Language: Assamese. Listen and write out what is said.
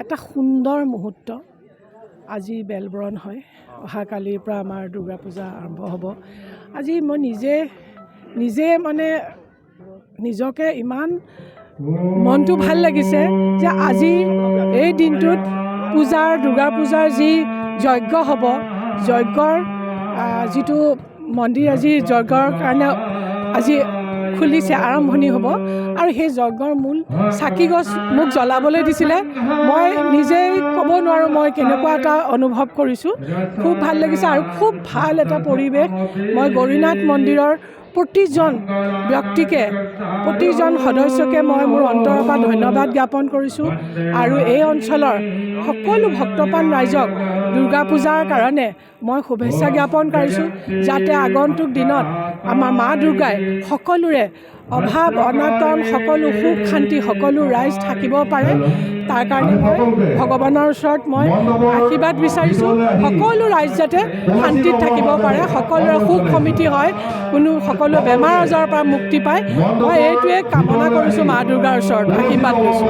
এটা সুন্দৰ মুহূৰ্ত আজি বেলবৰণ হয় অহাকালিৰ পৰা আমাৰ দুৰ্গা পূজা আৰম্ভ হ'ব আজি মই নিজে মানে নিজকে ইমান মনটো ভাল লাগিছে যে আজি এই দিনটোত দুৰ্গা পূজাৰ যি যজ্ঞ হ'ব যজ্ঞৰ যিটো মন্দিৰ আজি যজ্ঞৰ কাৰণে আজি খুলিছে আৰম্ভণি হ'ব আৰু সেই যজ্ঞৰ মূল চাকি গছ মোক জ্বলাবলৈ দিছিলে মই নিজেই ক'ব নোৱাৰোঁ মই কেনেকুৱা এটা অনুভৱ কৰিছোঁ খুব ভাল লাগিছে আৰু খুব ভাল এটা পৰিৱেশ মই গৌৰীনাথ মন্দিৰৰ প্ৰতিজন ব্যক্তিকে প্ৰতিজন সদস্যকে মই মোৰ অন্তৰৰ পৰা ধন্যবাদ জ্ঞাপন কৰিছোঁ আৰু এই অঞ্চলৰ সকলো ভক্তপ্ৰাণ ৰাইজক দুৰ্গা পূজাৰ কাৰণে মই শুভেচ্ছা জ্ঞাপন কৰিছোঁ যাতে আগন্তুক দিনত আমাৰ মা দুৰ্গাই সকলোৰে অভাৱ অনাটন সকলো সুখ শান্তি সকলো ৰাইজ থাকিব পাৰে তাৰ কাৰণে মই ভগৱানৰ ওচৰত মই আশীৰ্বাদ বিচাৰিছোঁ সকলো ৰাইজ যাতে শান্তিত থাকিব পাৰে সকলোৰে সুখ সমৃদ্ধি হয় সকলো বেমাৰ আজাৰৰ পৰা মুক্তি পায় মই এইটোৱে কামনা কৰিছোঁ মা দুৰ্গাৰ ওচৰত আশীৰ্বাদ লৈছোঁ